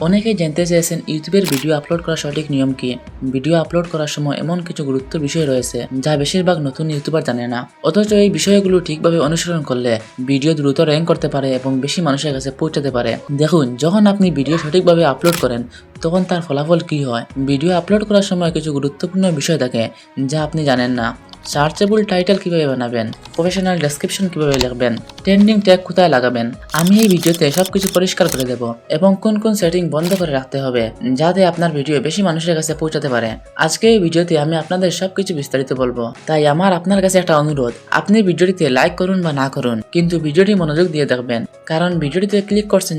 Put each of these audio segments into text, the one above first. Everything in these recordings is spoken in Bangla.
অনেকেই জানতে চেয়েছেন ইউটিউবের ভিডিও আপলোড করার সঠিক নিয়ম কি। ভিডিও আপলোড করার সময় এমন কিছু গুরুত্ব বিষয় রয়েছে যা বেশিরভাগ নতুন ইউটিউবার জানে না, অথচ এই বিষয়গুলো ঠিকভাবে অনুসরণ করলে ভিডিও দ্রুত র্যাঙ্ক করতে পারে এবং বেশি মানুষের কাছে পৌঁছাতে পারে। দেখুন, যখন আপনি ভিডিও সঠিকভাবে আপলোড করেন তখন তার ফলাফল কি হয়। ভিডিও আপলোড করার সময় কিছু গুরুত্বপূর্ণ বিষয় থাকে যা আপনি জানেন না। সার্চেবল টাইটেল কিভাবে বানাবেন, প্রফেশনাল ডেসক্রিপশন কিভাবে লিখবেন, ট্রেন্ডিং ট্যাগ কোথায় লাগাবেন। আমি এই ভিডিওতে সবকিছু পরিষ্কার করে দেব এবং কোন কোন সেটিং বন্ধ করে রাখতে হবে যাতে আপনার ভিডিও বেশি মানুষের কাছে পৌঁছাতে পারে। আজকে এই ভিডিওতে আমি আপনাদের সবকিছু বিস্তারিত বলবো, তাই আমার আপনার কাছে একটা অনুরোধ, আপনি ভিডিওটিতে লাইক করুন বা না করুন, কিন্তু ভিডিওটি মনোযোগ দিয়ে দেখবেন, কারণ ভিডিওটিতে ক্লিক করছেন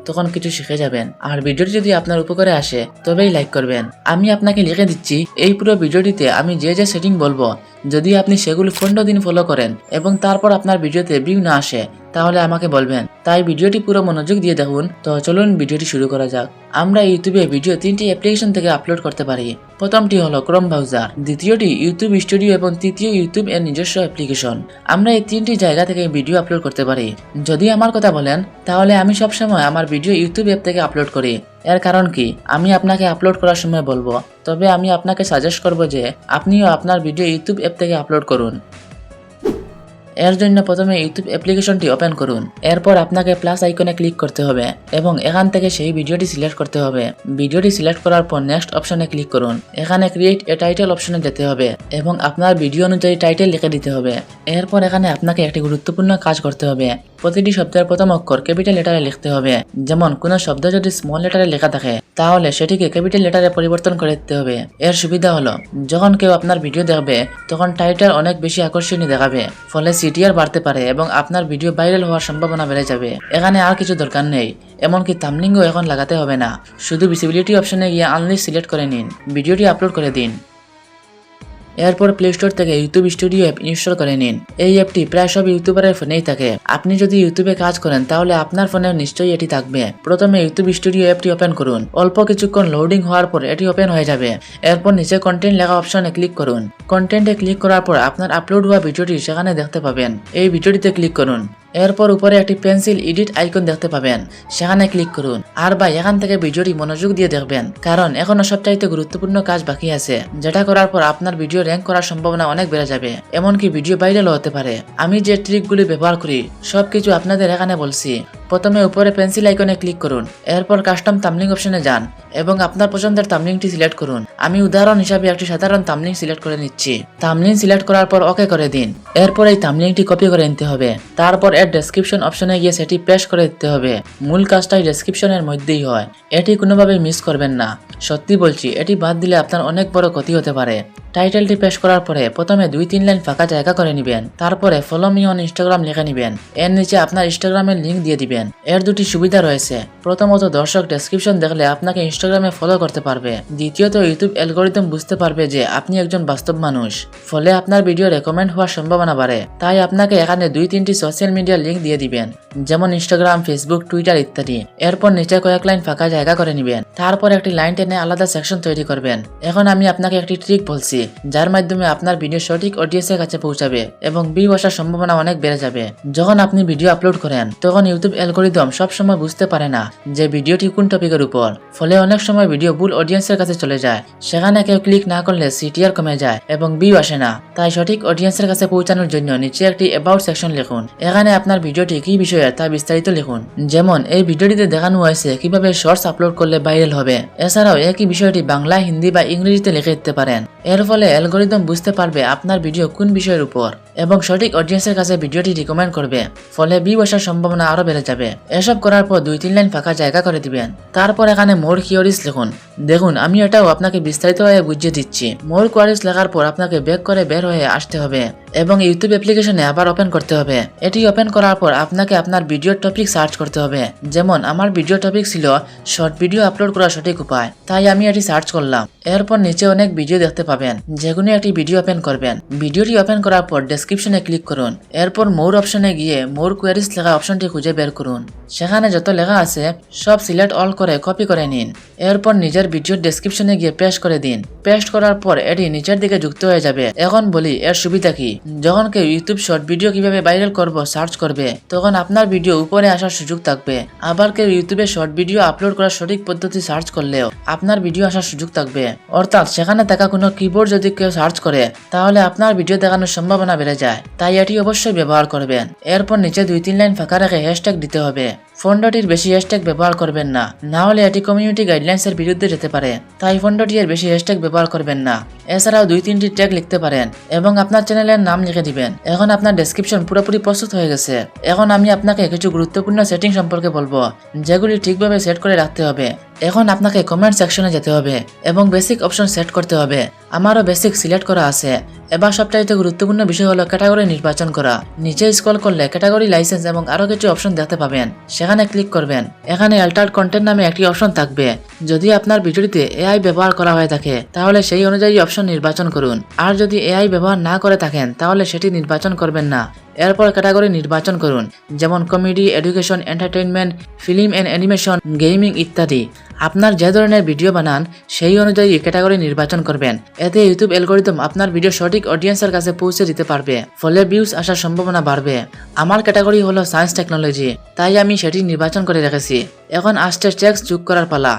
তখন কিছু শিখে যাবেন। আর ভিডিওটি যদি আপনার উপকারে আসে তবেই লাইক করবেন। আমি আপনাকে লিখে দিচ্ছি, এই পুরো ভিডিওটিতে আমি যে যে সেটিং বলবো, যদি আপনি সেগুলো 15 দিন ফলো করেন এবং তারপর আপনার ভিডিওতে ভিউ না আসে তাহলে আমাকে বলবেন। তাই ভিডিওটি পুরো মনোযোগ দিয়ে দেখুন। তো চলুন ভিডিওটি শুরু করা যাক। আমরা ইউটিউবে ভিডিও 3টি অ্যাপ্লিকেশন থেকে আপলোড করতে পারি। প্রথমটি হলো ক্রোম ব্রাউজার, দ্বিতীয়টি ইউটিউব স্টুডিও এবং তৃতীয় ইউটিউব এর নিজস্ব অ্যাপ্লিকেশন। আমরা এই 3টি জায়গা থেকে ভিডিও আপলোড করতে পারি। যদি আমার কথা বলেন তাহলে আমি সবসময় আমার ভিডিও ইউটিউব অ্যাপ থেকে আপলোড করি। এর কারণ কি আমি আপনাকে আপলোড করার সময় বলবো, তবে আমি আপনাকে সাজেস্ট করব যে আপনিও আপনার ভিডিও ইউটিউব অ্যাপ থেকে আপলোড করুন। এর জন্য প্রথমে ইউটিউব অ্যাপ্লিকেশনটি ওপেন করুন। এরপর আপনাকে প্লাস আইকনে ক্লিক করতে হবে এবং এখান থেকে সেই ভিডিওটি সিলেক্ট করতে হবে। ভিডিওটি সিলেক্ট করার পর নেক্সট অপশনে ক্লিক করুন। এখানে ক্রিয়েট এ টাইটেল অপশনে যেতে হবে এবং আপনার ভিডিও অনুযায়ী টাইটেল লিখে দিতে হবে। এরপর এখানে আপনাকে একটি গুরুত্বপূর্ণ কাজ করতে হবে। প্রতিটি শব্দের প্রথম অক্ষর ক্যাপিটাল লেটারে লিখতে হবে। যেমন কোনো শব্দ যদি স্মল লেটারে লেখা থাকে তাহলে সেটিকে ক্যাপিটাল লেটারে পরিবর্তন করে দিতে হবে। এর সুবিধা হলো যখন কেউ আপনার ভিডিও দেখবে তখন টাইটেল অনেক বেশি আকর্ষণীয় দেখাবে, ফলে সিটিআর বাড়তে পারে এবং আপনার ভিডিও ভাইরাল হওয়ার সম্ভাবনা বেড়ে যাবে। এখানে আর কিছু দরকার নেই, এমনকি থাম্বনেইলও এখন লাগাতে হবে না। শুধু ভিজিবিলিটি অপশনে গিয়ে আনলিস্ট সিলেক্ট করে নিন, ভিডিওটি আপলোড করে দিন। এরপর প্লে স্টোর থেকে ইউটিউব স্টুডিও অ্যাপ ইনস্টল করে নিন। এই অ্যাপটি প্রায় সব ইউটিউবারের ফোনেই থাকে। আপনি যদি ইউটিউবে কাজ করেন তাহলে আপনার ফোনে নিশ্চয়ই এটি থাকবে। প্রথমে ইউটিউব স্টুডিও অ্যাপটি ওপেন করুন। অল্প কিছুক্ষণ লোডিং হওয়ার পর এটি ওপেন হয়ে যাবে। এরপর নিচে কন্টেন্ট লেখা অপশনে ক্লিক করুন। কন্টেন্টে ক্লিক করার পর আপনার আপলোড হওয়া ভিডিওটি সেখানে দেখতে পাবেন। এই ভিডিওটিতে ক্লিক করুন। এরপর উপরে একটি পেন্সিল এডিট আইকন দেখতে পাবেন, সেখানে ক্লিক করুন। আর ভাই এখান থেকে ভিডিওটি মনোযোগ দিয়ে দেখবেন, কারণ এখনো সবচাইতে গুরুত্বপূর্ণ কাজ বাকি আছে, যেটা করার পর আপনার ভিডিও র্যাঙ্ক করার সম্ভাবনা অনেক বেড়ে যাবে, এমনকি ভিডিও ভাইরাল হতে পারে। আমি যে ট্রিকগুলি ব্যবহার করি সবকিছু আপনাদের এখানে বলছি। প্রথমে উপরে পেন্সিল আইকনে ক্লিক করুন। এরপর কাস্টম থাম্বনেইল অপশনে যান এবং আপনার পছন্দের থাম্বনেইলটি সিলেক্ট করুন। আমি উদাহরণ হিসাবে একটি সাধারণ থাম্বনেইল সিলেক্ট করে নিচ্ছি। থাম্বনেইল সিলেক্ট করার পর ওকে করে দিন। এরপর এই থাম্বনেইলটি কপি করে নিতে হবে। তারপর এর ডেসক্রিপশন অপশনে গিয়ে সেটি পেস্ট করে দিতে হবে। মূল কাজটাই ডেসক্রিপশনের মধ্যেই হয়, এটি কোনোভাবেই মিস করবেন না। সত্যি বলছি, এটি বাদ দিলে আপনার অনেক বড় ক্ষতি হতে পারে। টাইটেলটি পেস্ট করার পরে প্রথমে 2-3 লাইন ফাঁকা জায়গা করে নেবেন। তারপরে ফলো মি অন ইনস্টাগ্রাম লিখে নেবেন। এর নিচে আপনার ইনস্টাগ্রামের লিঙ্ক দিয়ে দিবেন। এর দুটি সুবিধা রয়েছে। প্রথমত, দর্শক ডেসক্রিপশন দেখলে আপনাকে ইনস্টাগ্রামে ফলো করতে পারবে। দ্বিতীয়ত, ইউটিউব অ্যালগরিদম বুঝতে পারবে যে আপনি একজন বাস্তব মানুষ, ফলে আপনার ভিডিও রেকমেন্ড হওয়ার সম্ভাবনা বাড়ে। তাই আপনাকে এখানে 2-3টি সোশ্যাল মিডিয়ার লিঙ্ক দিয়ে দিবেন, যেমন ইনস্টাগ্রাম, ফেসবুক, টুইটার ইত্যাদি। এরপর নিচে কয়েক লাইন ফাঁকা জায়গা করে নেবেন। তারপর একটি লাইন টেনে আলাদা সেকশন তৈরি করবেন। এখন আমি আপনাকে একটি ট্রিক বলছি, যার মাধ্যমে আপনার ভিডিও সঠিক অডিয়েন্সের কাছে পৌঁছাবে এবং ভিউ আসার সম্ভাবনা অনেক বেড়ে যাবে। যখন আপনি ভিডিও আপলোড করেন তখন ইউটিউব অ্যালগরিদম সবসময় বুঝতে পারে না যে ভিডিওটি কোন টপিকের উপর, ফলে অনেক সময় ভিডিও ভুল অডিয়েন্সের কাছে চলে যায়। সেখানে কেউ ক্লিক না করলে সিটিআর কমে যায় এবং ভিউ আসে না। তাই সঠিক অডিয়েন্সের কাছে পৌঁছানোর জন্য নিচে একটি অ্যাবাউট সেকশন লিখুন। এখানে আপনার ভিডিওটি কি বিষয়ের তা বিস্তারিত লিখুন। যেমন এই ভিডিওটিতে দেখানো হয়েছে কিভাবে শর্টস আপলোড করলে ভাইরাল হবে। এছাড়াও একই বিষয়টি বাংলা, হিন্দি বা ইংরেজিতে লিখে দিতে পারেন। এর ফলে অ্যালগরিদম বুঝতে পারবে আপনার ভিডিও কোন বিষয়ের উপর এবং সঠিক অডিয়েন্সের কাছে ভিডিওটি রিকমেন্ড করবে, ফলে ভিউ আসার সম্ভাবনা আরো বেড়ে যাবে। এসব করার পর 2-3 লাইন ফাঁকা জায়গা করে দিবেন। তারপর এখানে মোর কিওয়ার্ডস লিখুন। দেখুন, আমি এটাও আপনাকে বিস্তারিতভাবে বুঝিয়ে দিচ্ছি। মোর কিওয়ার্ডস লেখার পর আপনাকে ব্যাক করে বের হয়ে আসতে হবে এবং ইউটিউব অ্যাপ্লিকেশনে আবার ওপেন করতে হবে। এটি ওপেন করার পর আপনাকে আপনার ভিডিওর টপিক সার্চ করতে হবে। যেমন আমার ভিডিও টপিক ছিল শর্ট ভিডিও আপলোড করার সঠিক উপায়, তাই আমি এটি সার্চ করলাম। এরপর নিচে অনেক ভিডিও দেখতে পাবেন, যেগুলো একটি ভিডিও ওপেন করবেন। ভিডিওটি ওপেন করার পর ডেসক্রিপশনে ক্লিক করুন। এরপর মোর অপশনে গিয়ে মোর কোয়ারিজ লেখা অপশনটি খুঁজে বের করুন। সেখানে যত লেখা আছে সব সিলেক্ট অল করে কপি করে নিন। এরপর নিজের ভিডিওর ডেসক্রিপশনে গিয়ে পেস্ট করে দিন। পেস্ট করার পর এটি নিচের দিকে যুক্ত হয়ে যাবে। এখন বলি এর সুবিধা কি। যখন কেউ ইউটিউব শর্ট ভিডিও কিভাবে ভাইরাল করব সার্চ করবে, তখন আপনার ভিডিও উপরে আসার সুযোগ থাকবে। আবার কেউ ইউটিউবে শর্ট ভিডিও আপলোড করার সঠিক পদ্ধতি সার্চ করলেও আপনার ভিডিও আসার সুযোগ থাকবে। অর্থাৎ সেখানে থাকা কোনো কিবোর্ড যদি কেউ সার্চ করে, তাহলে আপনার ভিডিও দেখানোর সম্ভাবনা বেড়ে যায়। তাই এটি অবশ্যই ব্যবহার করবেন। এরপর নিচে 2-3 লাইন ফাঁকা রেখে হ্যাশট্যাগ দিতে হবে। ফন্ডটির বেশি হ্যাশট্যাগ ব্যবহার করবেন না, না হলে এটি কমিউনিটি গাইডলাইন্সের বিরুদ্ধে যেতে পারে। তাই ফন্ডটি এর বেশি হ্যাশট্যাগ ব্যবহার করবেন না। এছাড়াও 2-3টি ট্যাগ লিখতে পারেন এবং আপনার চ্যানেলের নাম লিখে দিবেন। এখন আপনার ডেসক্রিপশন পুরোপুরি প্রস্তুত হয়ে গেছে। এখন আমি আপনাকে কিছু গুরুত্বপূর্ণ সেটিং সম্পর্কে বলবো, যেগুলি ঠিকভাবে সেট করে রাখতে হবে। এখন আপনাকে কমেন্ট সেকশনে যেতে হবে এবং বেসিক অপশন সেট করতে হবে। আমারও বেসিক সিলেক্ট করা আছে। এবার সবচাইতে গুরুত্বপূর্ণ বিষয় হলো ক্যাটাগরি নির্বাচন করা। নিচে স্ক্রল করলে ক্যাটাগরি লাইসেন্স এবং আরো কিছু অপশন দেখতে পাবেন, সেখানে ক্লিক করবেন। এখানে অল্টার্ড কন্টেন্ট নামে একটি অপশন থাকবে। যদি আপনার ভিডিওটিতে এআই ব্যবহার করা হয়ে থাকে, তাহলে সেই অনুযায়ী অপশন নির্বাচন করুন। আর যদি এআই ব্যবহার না করে থাকেন, তাহলে সেটি নির্বাচন করবেন না। এরপর ক্যাটাগরি নির্বাচন করুন, যেমন comedy, education, entertainment, film and animation, gaming ইত্যাদি। আপনার যে ধরনের ভিডিও বানান সেই অনুযায়ী ক্যাটাগরি নির্বাচন করবেন। এতে ইউটিউব অ্যালগরিদম আপনার ভিডিও সঠিক অডিয়েন্সের কাছে পৌঁছে দিতে পারবে, ফলে ভিউজ আসার সম্ভাবনা বাড়বে। আমার ক্যাটাগরি হলো সায়েন্স টেকনোলজি, তাই আমি সেটি নির্বাচন করে রেখেছি। এখন আসছে টেক্সট যোগ করার পালা।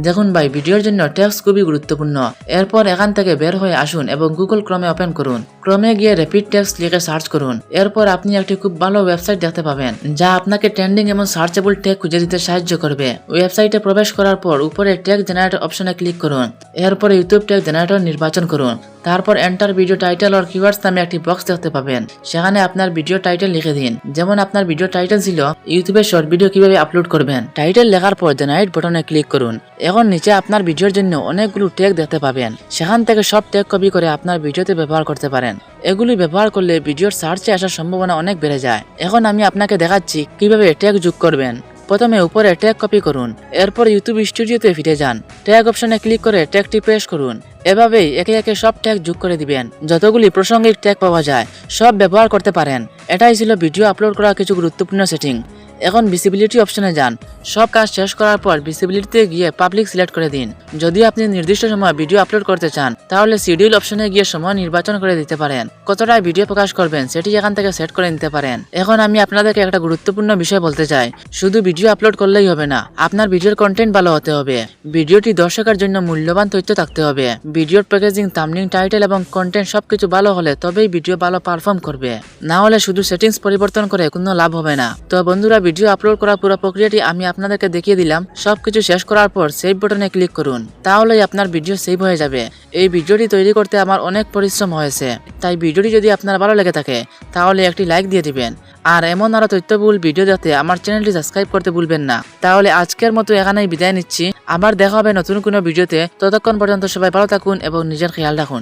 দেখুন ভাই, ভিডিওর জন্য টেক্সট খুবই গুরুত্বপূর্ণ। এরপর এখান থেকে বের হয়ে আসুন এবং গুগল ক্রমে ওপেন করুন। ক্রমে গিয়ে র্যাপিড টেক্সট লিখে সার্চ করুন। এরপর আপনি একটি খুব ভালো ওয়েবসাইট দেখতে পাবেন, যা আপনাকে ট্রেন্ডিং এবং সার্চেবল ট্যাগ খুঁজে দিতে সাহায্য করবে। ওয়েবসাইটে প্রবেশ করার পর উপরে ট্যাগ জেনারেটর অপশনে ক্লিক করুন। এরপর ইউটিউব ট্যাগ জেনারেটর নির্বাচন করুন। তারপর enter video title or keywords নামে একটি বক্স দেখতে পাবেন, সেখানে আপনার ভিডিও টাইটেল লিখে দিন। যেমন আপনার ভিডিও টাইটেল ছিল ইউটিউবে শর্ট ভিডিও কিভাবে আপলোড করবেন। টাইটেল লেখার পর জেনারেট বাটনে ক্লিক করুন। এখন নিচে আপনার ভিডিওর জন্য অনেকগুলো ট্যাগ দেখতে পাবেন, সেখান থেকে সব ট্যাগ কপি করে আপনার ভিডিওতে ব্যবহার করতে পারেন। এগুলি ব্যবহার করলে ভিডিওর সার্চে আসার সম্ভাবনা অনেক বেড়ে যায়। এখন আমি আপনাকে দেখাচ্ছি কিভাবে ট্যাগ যোগ করবেন। প্রথমে উপরে ট্যাগ কপি করুন। এরপর ইউটিউব স্টুডিওতে ফিরে যান। ট্যাগ অপশনে ক্লিক করে ট্যাগটি পেস্ট করুন। এভাবেই একে একে সব ট্যাগ যোগ করে দিবেন। যতগুলি প্রাসঙ্গিক ট্যাগ পাওয়া যায় সব ব্যবহার করতে পারেন। এটাই ছিল ভিডিও আপলোড করা কিছু গুরুত্বপূর্ণ সেটিং। এখন ভিজিবিলিটি অপশনে যান। সব কাজ শেষ করার পর ভিজিবিলিটিতে গিয়ে পাবলিক সিলেক্ট করে দিন। যদি আপনি নির্দিষ্ট সময় ভিডিও আপলোড করতে চান, তাহলে শিডিউল অপশনে গিয়ে সময় নির্বাচন করে দিতে পারেন। কতটা ভিডিও প্রকাশ করবেন সেটি এখান থেকে সেট করে নিতে পারেন। এখন আমি আপনাদেরকে একটা গুরুত্বপূর্ণ বিষয় বলতে চাই। শুধু ভিডিও আপলোড করলেই হবে না, আপনার ভিডিওর কন্টেন্ট ভালো হতে হবে। ভিডিওটি দর্শকের জন্য মূল্যবান তথ্য থাকতে হবে। ভিডিওর প্যাকেজিং, থাম্বনেইল, টাইটেল এবং কন্টেন্ট সবকিছু ভালো হলে তবেই ভিডিও ভালো পারফর্ম করবে। না হলে শুধু সেটিংস পরিবর্তন করে কোনো লাভ হবে না। তো বন্ধুরা, ভিডিও আপলোড করার পুরো প্রক্রিয়াটি আমি আপনাদেরকে দেখিয়ে দিলাম। সবকিছু শেষ করার পর সেভ বাটনে ক্লিক করুন, তাহলেই আপনার ভিডিও সেভ হয়ে যাবে। এই ভিডিওটি তৈরি করতে আমার অনেক পরিশ্রম হয়েছে, তাই ভিডিওটি যদি আপনার ভালো লেগে থাকে তাহলে একটি লাইক দিয়ে দিবেন। আর এমন আরো তথ্যবহুল ভিডিও দেখতে আমার চ্যানেলটি সাবস্ক্রাইব করতে ভুলবেন না। তাহলে আজকের মতো এখানেই বিদায় নিচ্ছি। আবার দেখা হবে নতুন কোনো ভিডিওতে। ততক্ষণ পর্যন্ত সবাই ভালো থাকুন এবং নিজের খেয়াল রাখুন।